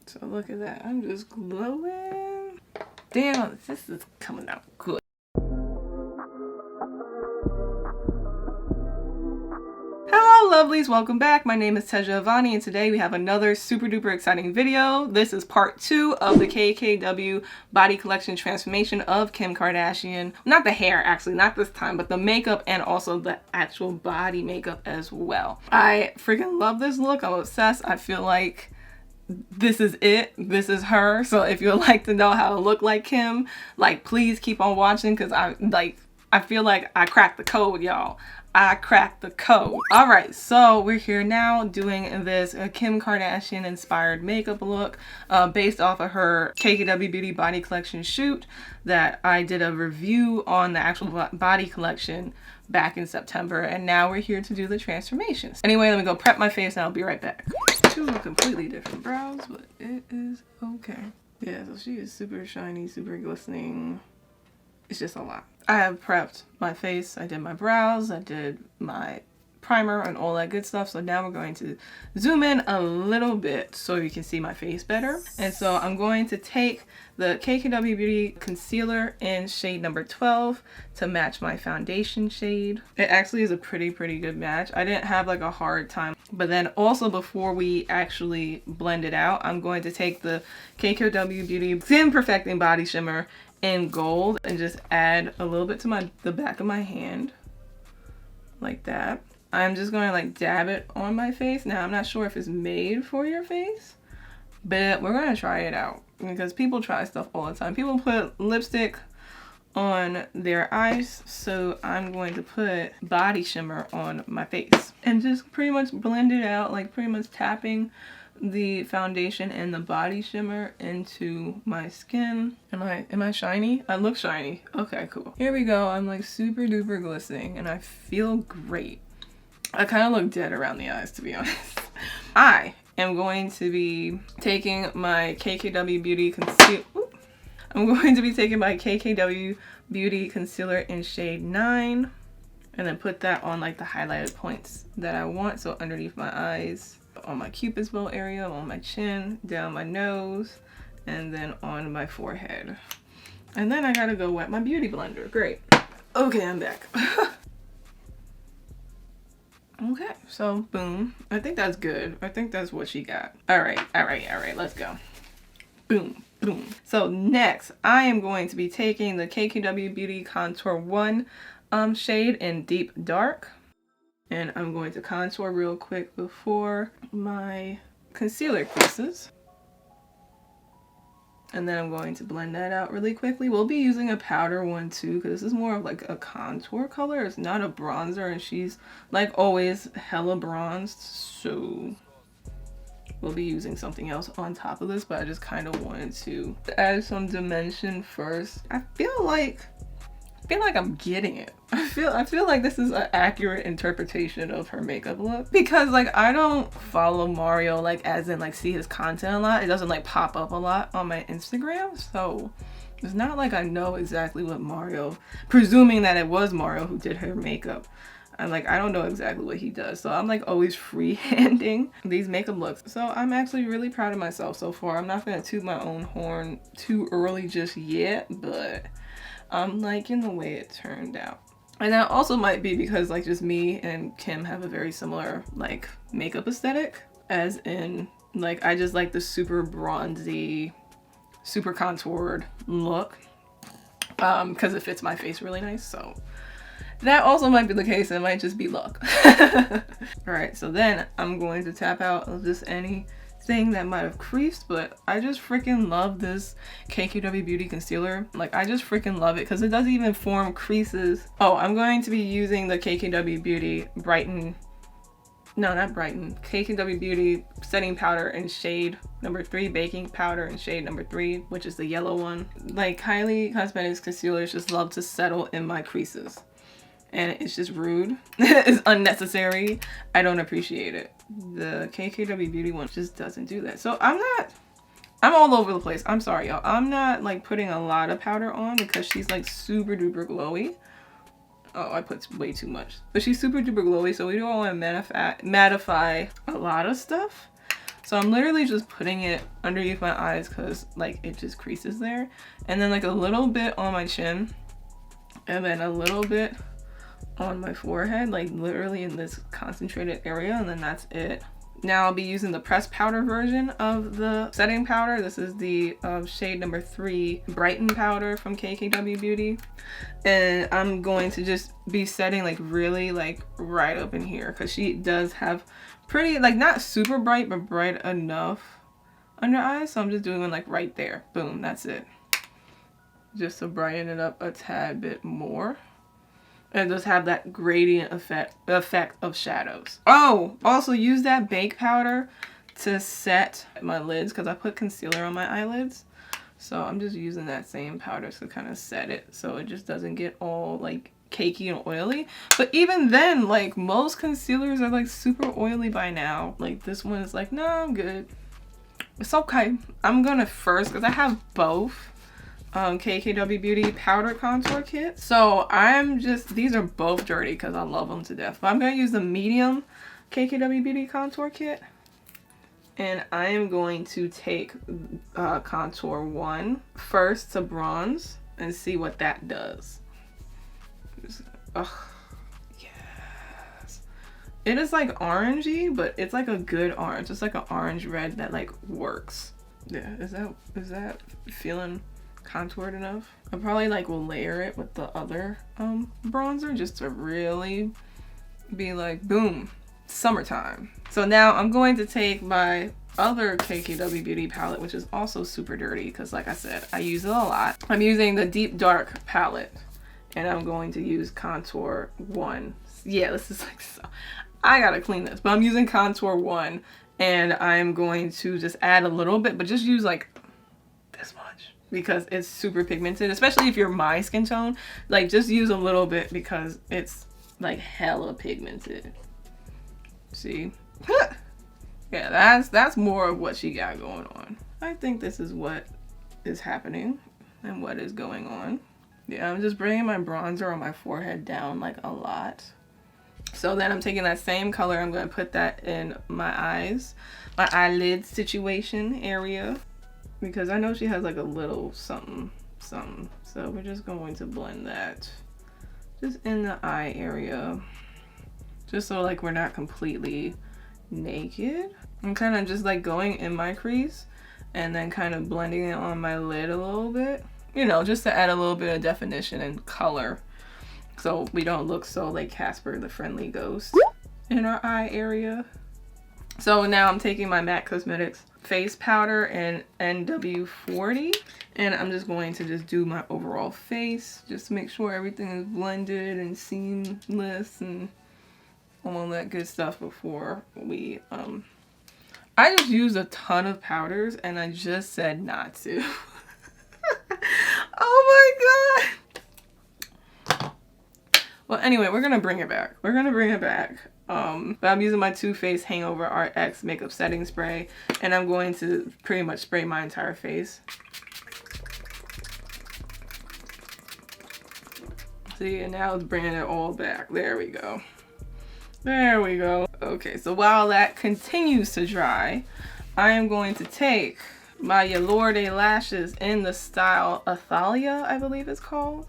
So look at that. I'm just glowing. Damn, this is coming out good. Hello lovelies, welcome back. My name is Tehja and today we have another super duper exciting video. This is part 2 of the KKW body collection transformation of Kim Kardashian. Not the hair actually, not this time, but the makeup and also the actual body makeup as well. I freaking love this look. I'm obsessed. I feel like this is it. This is her. So if you'd like to know how to look like Kim, like please keep on watching because I feel like I cracked the code, y'all. I cracked the code. All right, so we're here now doing this Kim Kardashian inspired makeup look based off of her KKW Beauty Body Collection shoot that I did a review on the actual body collection back in September, and now we're here to do the transformations. Anyway, let me go prep my face and I'll be right back. Two completely different brows, but it is okay. Yeah, so she is super shiny, super glistening. It's just a lot. I have prepped my face, I did my brows, I did my primer and all that good stuff. So now we're going to zoom in a little bit so you can see my face better. And so I'm going to take the KKW Beauty Concealer in shade number 12 to match my foundation shade. It actually is a pretty good match. I didn't have like a hard time. But then also before we actually blend it out, I'm going to take the KKW Beauty Skin Perfecting Body Shimmer in gold and just add a little bit to the back of my hand like that. I'm just going to like dab it on my face. Now I'm not sure if it's made for your face, but we're going to try it out because people try stuff all the time. People put lipstick on their eyes, so I'm going to put body shimmer on my face and just pretty much blend it out, like pretty much tapping the foundation and the body shimmer into my skin. Am I shiny? I look shiny. Okay, cool. Here we go. I'm like super duper glistening and I feel great. I kind of look dead around the eyes, to be honest. I am going to be taking my KKW Beauty Concealer. I'm going to be taking my KKW Beauty Concealer in shade 9 and then put that on like the highlighted points that I want. So underneath my eyes, on my cupid's bow area, on my chin, down my nose, and then on my forehead. And then I gotta go wet my beauty blender. Great. Okay, I'm back. Okay, so boom. I think that's good. I think that's what she got. All right, let's go. Boom, boom. So next, I am going to be taking the KKW Beauty Contour 1 shade in Deep Dark. And I'm going to contour real quick before my concealer creases. And then I'm going to blend that out really quickly. We'll be using a powder one too, because this is more of like a contour color. It's not a bronzer, and she's like always hella bronzed. So we'll be using something else on top of this, but I just kind of wanted to add some dimension first. I feel like I'm getting it. I feel like this is an accurate interpretation of her makeup look, because like I don't follow Mario like as in like see his content a lot. It doesn't like pop up a lot on my Instagram, so it's not like I know exactly what Mario, presuming that it was Mario who did her makeup. I don't know exactly what he does, so I'm like always freehanding these makeup looks. So I'm actually really proud of myself so far. I'm not gonna toot my own horn too early just yet, but I'm liking the way it turned out. And that also might be because like just me and Kim have a very similar like makeup aesthetic, as in like I just like the super bronzy, super contoured look because it fits my face really nice. So that also might be the case. It might just be luck. All right, so then I'm going to tap out of just anything that might have creased, but I just freaking love this KKW Beauty Concealer. Like I just freaking love it because it doesn't even form creases. Oh, I'm going to be using the KKW Beauty Brighten, no not Brighten, KKW Beauty setting powder in shade number 3, baking powder in shade number 3, which is the yellow one. Like Kylie Cosmetics concealers just love to settle in my creases, and it's just rude. It's unnecessary. I don't appreciate it. The KKW Beauty one just doesn't do that. So I'm all over the place. I'm sorry, y'all. I'm not like putting a lot of powder on because she's like super duper glowy. Oh, I put way too much. But she's super duper glowy, so we don't want to mattify a lot of stuff. So I'm literally just putting it underneath my eyes because like it just creases there. And then like a little bit on my chin. And then a little bit on my forehead, like literally in this concentrated area, and then that's it. Now I'll be using the pressed powder version of the setting powder. This is the shade number 3 Brighten powder from KKW Beauty. And I'm going to just be setting like really like right up in here because she does have pretty, like not super bright, but bright enough under eyes. So I'm just doing one like right there. Boom, that's it. Just to brighten it up a tad bit more. And just have that gradient effect of shadows. Oh, also use that bake powder to set my lids because I put concealer on my eyelids. So I'm just using that same powder to kind of set it so it just doesn't get all like cakey and oily. But even then, like most concealers are like super oily by now. Like this one is like, no, I'm good. It's okay. I'm gonna first, because I have both. KKW Beauty powder contour kit. So I'm just, these are both dirty because I love them to death. But I'm going to use the medium KKW Beauty contour kit. And I am going to take contour 1 first to bronze and see what that does. Ugh, yes. It is like orangey, but it's like a good orange. It's like an orange red that like works. Yeah, is that feeling contoured enough? I probably like will layer it with the other bronzer just to really be like boom, summertime. So now I'm going to take my other KKW Beauty palette, which is also super dirty because like I said, I use it a lot. I'm using the Deep Dark palette and I'm going to use contour 1. Yeah, this is like so, I gotta clean this, but I'm using contour 1 and I'm going to just add a little bit, but just use like this much because it's super pigmented, especially if you're my skin tone. Like just use a little bit because it's like hella pigmented. See? Yeah, that's more of what she got going on. I think this is what is happening and what is going on. Yeah, I'm just bringing my bronzer on my forehead down like a lot. So then I'm taking that same color, I'm going to put that in my eyes, my eyelid situation area. Because I know she has like a little something. So we're just going to blend that just in the eye area. Just so like we're not completely naked. I'm kind of just like going in my crease and then kind of blending it on my lid a little bit. You know, just to add a little bit of definition and color. So we don't look so like Casper the Friendly Ghost in our eye area. So now I'm taking my MAC Cosmetics face powder in NW40 and I'm just going to just do my overall face just to make sure everything is blended and seamless and all that good stuff before we I just used a ton of powders and I just said not to. Oh my god. Well, anyway, we're gonna bring it back. But I'm using my Too Faced Hangover RX makeup setting spray and I'm going to pretty much spray my entire face. See, and now it's bringing it all back. There we go. There we go. Okay, so while that continues to dry, I am going to take my Yalorde lashes in the style Athalia, I believe it's called.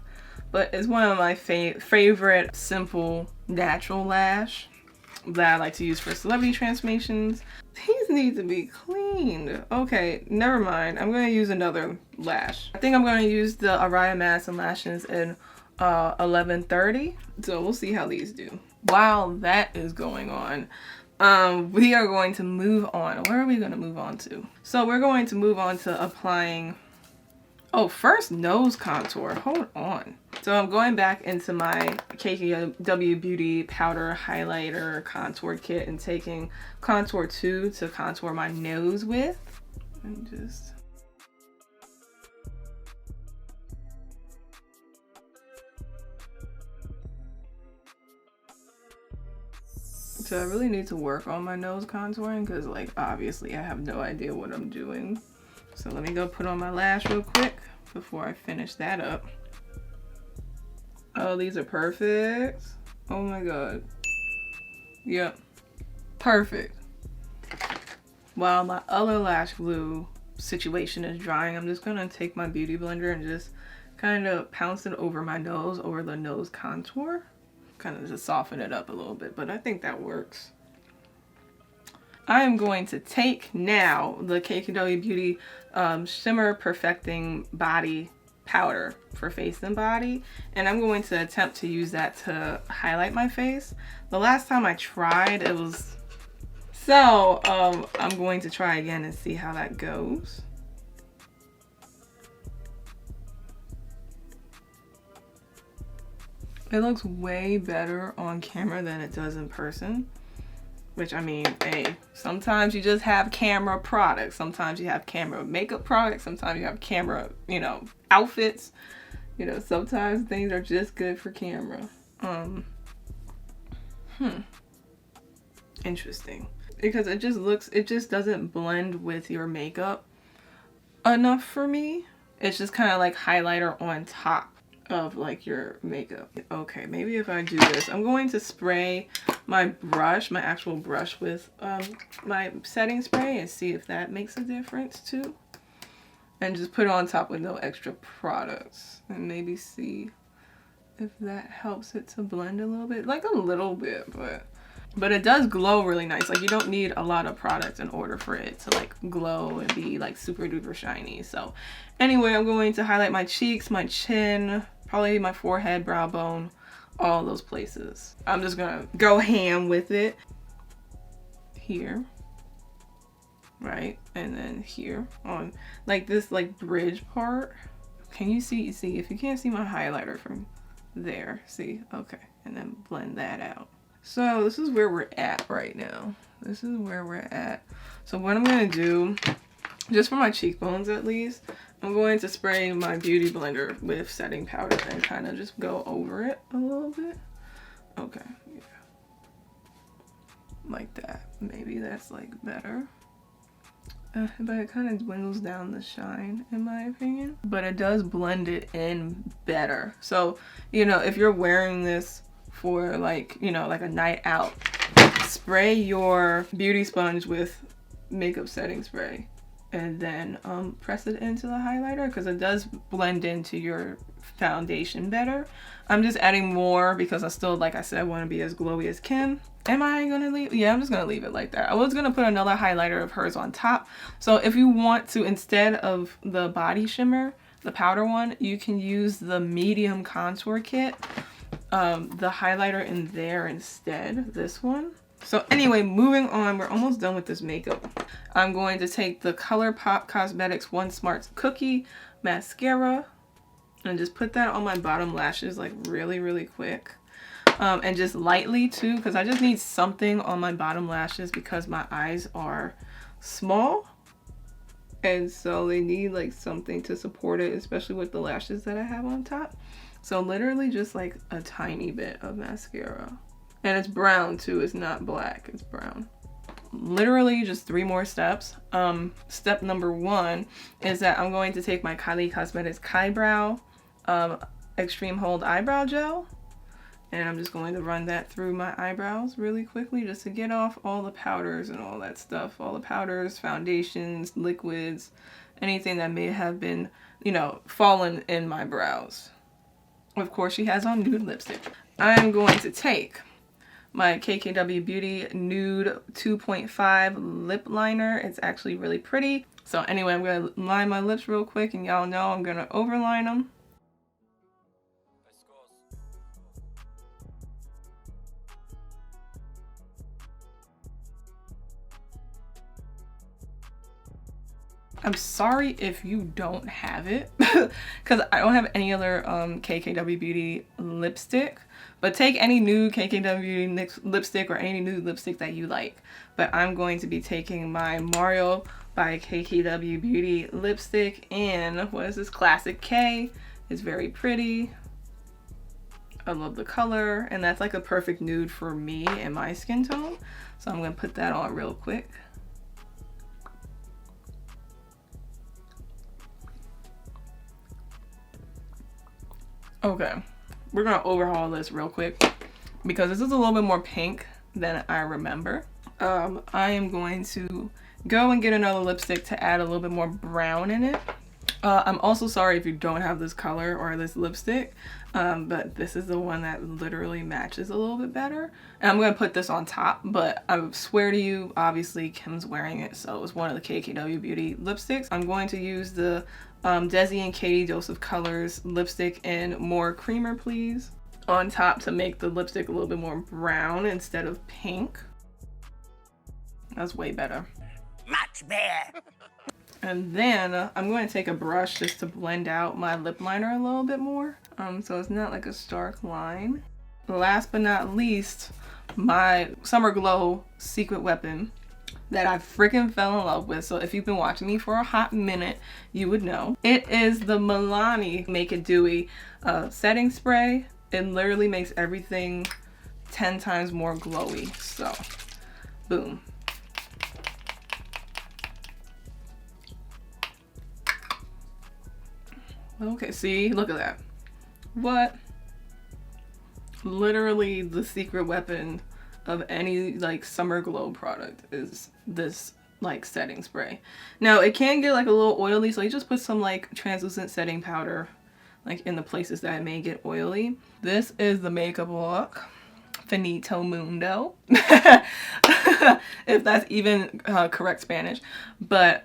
But it's one of my favorite simple natural lash that I like to use for celebrity transformations. These need to be cleaned. Okay, never mind. I'm going to use another lash. I think I'm going to use the Ariah Madison lashes in 1130. So we'll see how these do. While that is going on, we are going to move on. Where are we going to move on to? So we're going to move on to applying, oh, first nose contour. Hold on. So I'm going back into my KKW Beauty powder highlighter contour kit and taking contour 2 to contour my nose with. And just... So I really need to work on my nose contouring because like obviously I have no idea what I'm doing. So let me go put on my lash real quick before I finish that up. Oh, these are perfect. Oh my god. Yep. Perfect. while my other lash glue situation is drying, I'm just gonna take my beauty blender and just kind of pounce it over my nose, over the nose contour. Kind of just soften it up a little bit, but I think that works. I am going to take now the KKW Beauty Shimmer Perfecting Body Powder for face and body, and I'm going to attempt to use that to highlight my face. The last time I tried, it was... So, I'm going to try again and see how that goes. It looks way better on camera than it does in person. Which, I mean, hey, sometimes you just have camera products. Sometimes you have camera makeup products. Sometimes you have camera, you know, outfits. You know, sometimes things are just good for camera. Interesting. Because it just doesn't blend with your makeup enough for me. It's just kind of like highlighter on top of like your makeup. Okay, maybe if I do this, I'm going to spray my brush, my actual brush, with my setting spray and see if that makes a difference too. And just put it on top with no extra products and maybe see if that helps it to blend a little bit, like a little bit, but it does glow really nice. Like, you don't need a lot of product in order for it to like glow and be like super duper shiny. So anyway, I'm going to highlight my cheeks, my chin, probably my forehead, brow bone, all those places. I'm just gonna go ham with it. Here, right, and then here on like this like bridge part. Can you see if you can't see my highlighter from there, see? Okay, and then blend that out. So this is where we're at right now. This is where we're at. So what I'm gonna do, just for my cheekbones at least, I'm going to spray my beauty blender with setting powder and kind of just go over it a little bit. Okay, yeah. Like that. Maybe that's like better. But it kind of dwindles down the shine in my opinion. But it does blend it in better. So, you know, if you're wearing this for like, you know, like a night out, spray your beauty sponge with makeup setting spray and then press it into the highlighter because it does blend into your foundation better. I'm just adding more because I still, like I said, want to be as glowy as Kim. Am I gonna leave? Yeah, I'm just gonna leave it like that. I was gonna put another highlighter of hers on top. So if you want to, instead of the body shimmer, the powder one, you can use the medium contour kit, the highlighter in there instead, this one. So anyway, moving on, we're almost done with this makeup. I'm going to take the Colourpop Cosmetics One Smart Cookie mascara and just put that on my bottom lashes like really quick. And just lightly too, because I just need something on my bottom lashes because my eyes are small. And so they need like something to support it, especially with the lashes that I have on top. So literally just like a tiny bit of mascara. And it's brown too, it's not black, it's brown. Literally just 3 more steps. Step number 1 is that I'm going to take my Kylie Cosmetics Kybrow Extreme Hold Eyebrow Gel. And I'm just going to run that through my eyebrows really quickly just to get off all the powders and all that stuff. All the powders, foundations, liquids, anything that may have been, you know, fallen in my brows. Of course, she has on nude lipstick. I'm going to take my KKW Beauty Nude 2.5 lip liner. It's actually really pretty. So anyway, I'm going to line my lips real quick, and y'all know I'm going to overline them. I'm sorry if you don't have it because I don't have any other KKW Beauty lipstick, but take any nude KKW Beauty lipstick or any nude lipstick that you like. But I'm going to be taking my Mario by KKW Beauty lipstick in, what is this, Classic K. It's very pretty. I love the color, and that's like a perfect nude for me and my skin tone. So I'm going to put that on real quick. Okay, we're gonna overhaul this real quick because this is a little bit more pink than I remember. I am going to go and get another lipstick to add a little bit more brown in it. I'm also sorry if you don't have this color or this lipstick, but this is the one that literally matches a little bit better. And I'm going to put this on top, but I swear to you, obviously Kim's wearing it, so it's one of the KKW Beauty lipsticks. I'm going to use the Desi and Katie Dose of Colors lipstick in More Creamer Please on top to make the lipstick a little bit more brown instead of pink. That's way better. Much better. And then I'm going to take a brush just to blend out my lip liner a little bit more, so it's not like a stark line. Last but not least, my Summer Glow secret weapon that I freaking fell in love with. So if you've been watching me for a hot minute, you would know. It is the MILANI Make It Dewy setting spray. It literally makes everything 10 times more glowy. So, boom. Okay, see, look at that. What? Literally the secret weapon of any like Summer Glow product is this like setting spray. Now it can get like a little oily, so you just put some like translucent setting powder like in the places that it may get oily. This is the makeup look. Finito mundo. If that's even correct Spanish. But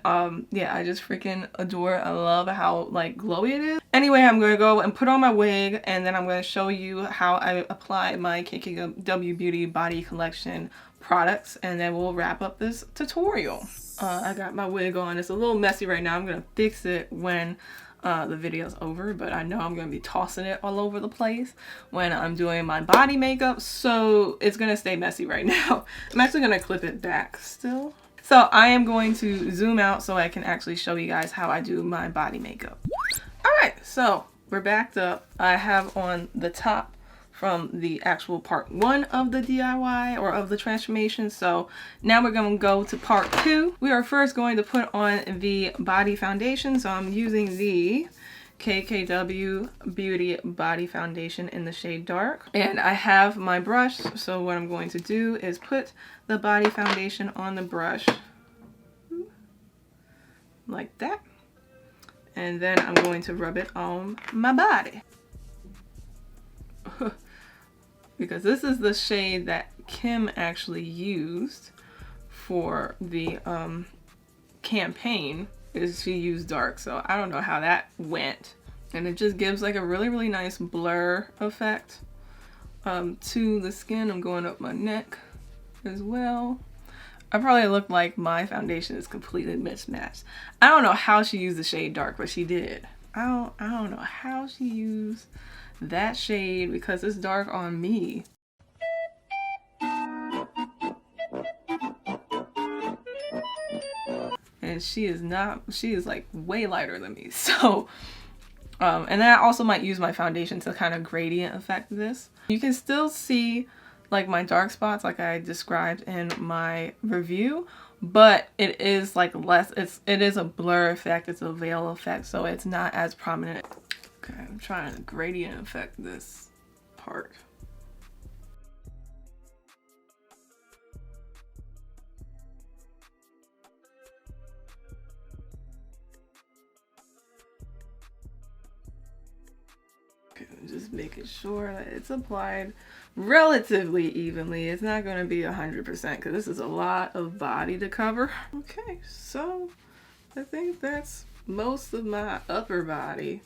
yeah, I just freaking adore, I love how like glowy it is. Anyway, I'm going to go and put on my wig, and then I'm going to show you how I apply my KKW Beauty Body Collection products, and then we'll wrap up this tutorial. I got my wig on. It's a little messy right now. I'm going to fix it when the video's over, but I know I'm going to be tossing it all over the place when I'm doing my body makeup, so it's going to stay messy right now. I'm actually going to clip it back still. So I am going to zoom out so I can actually show you guys how I do my body makeup. Alright, so we're backed up. I have on the top from the actual part 1 of the DIY or of the transformation. So now we're going to go to part 2. We are first going to put on the body foundation. So I'm using the KKW Beauty Body Foundation in the shade Dark. And I have my brush. So what I'm going to do is put the body foundation on the brush like that. And then I'm going to rub it on my body. Because this is the shade that Kim actually used for the campaign, is she used dark. So I don't know how that went. And it just gives like a really, really nice blur effect to the skin. I'm going up my neck as well. I probably look like my foundation is completely mismatched. I don't know how she used the shade dark, but she did. I don't know how she used that shade because it's dark on me. And she is not, she is like way lighter than me. So, and then I also might use my foundation to kind of gradient affect this. You can still see like my dark spots like I described in my review, but it is like less, it is a blur effect, it's a veil effect, so it's not as prominent. Okay, I'm trying to gradient affect this part. Okay, I'm just making sure that it's applied relatively evenly. It's not going to be 100% because this is a lot of body to cover. Okay, so I think that's most of my upper body.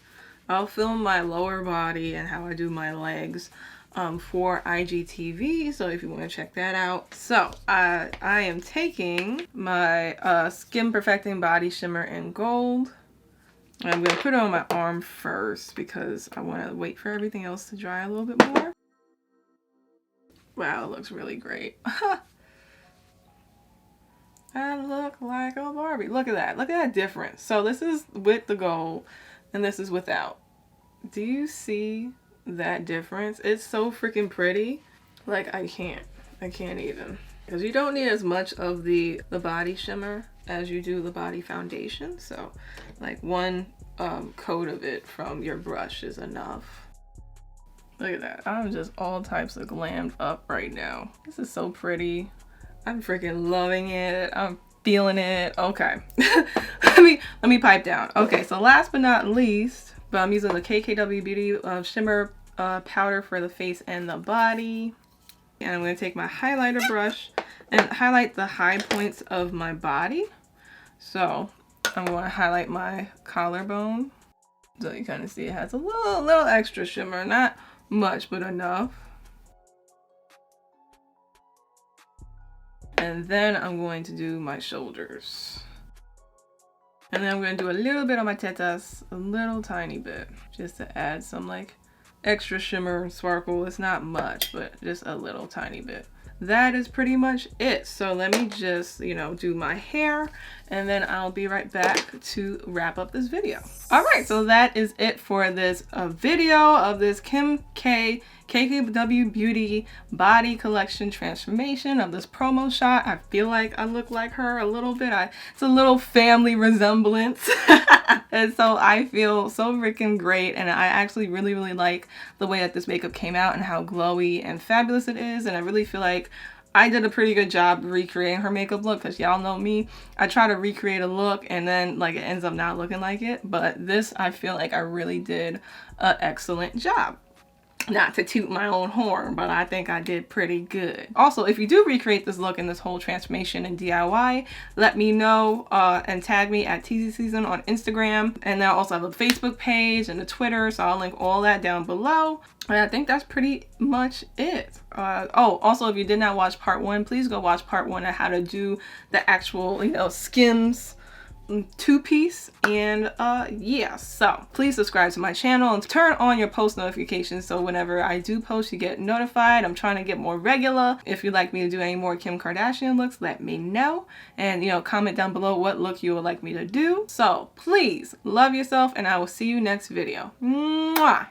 I'll film my lower body and how I do my legs for IGTV, so if you want to check that out. So I am taking my Skin Perfecting Body Shimmer in Gold. I'm going to put it on my arm first because I want to wait for everything else to dry a little bit more. Wow, it looks really great. I look like a Barbie. Look at that. Look at that difference. So this is with the gold and this is without. Do you see that difference? It's so freaking pretty. Like I can't even. Because you don't need as much of the body shimmer as you do the body foundation. So like one coat of it from your brush is enough. Look at that. I'm just all types of glammed up right now. This is so pretty. I'm freaking loving it. I'm feeling it. Okay. let me pipe down. Okay, so last but not least, but I'm using the KKW Beauty Shimmer powder for the face and the body. And I'm going to take my highlighter brush and highlight the high points of my body. So I'm going to highlight my collarbone. So you kind of see it has a little extra shimmer. Not much, but enough. And then I'm going to do my shoulders. And then I'm going to do a little bit on my tetas, a little tiny bit, just to add some like extra shimmer and sparkle. It's not much, but just a little tiny bit. That is pretty much it. So let me just, you know, do my hair, and then I'll be right back to wrap up this video. All right, so that is it for this video of this KKW Beauty Body Collection transformation of this promo shot. I feel like I look like her a little bit. It's a little family resemblance. And so I feel so freaking great, and I actually really like the way that this makeup came out and how glowy and fabulous it is. And I really feel like I did a pretty good job recreating her makeup look, because y'all know me, I try to recreate a look and then like it ends up not looking like it. But this, I feel like I really did an excellent job. Not to toot my own horn, but I think I did pretty good. Also, if you do recreate this look and this whole transformation in DIY, let me know and tag me at TZ Season on Instagram. And then I also have a Facebook page and a Twitter, so I'll link all that down below. And I think that's pretty much it. Oh, also, if you did not watch part 1, please go watch part 1 on how to do the actual, you know, Skims two-piece. And yeah, so please subscribe to my channel and turn on your post notifications so whenever I do post, you get notified. I'm trying to get more regular. If you'd like me to do any more Kim Kardashian looks, let me know, and you know, comment down below what look you would like me to do. So please love yourself, and I will see you next video. Mwah!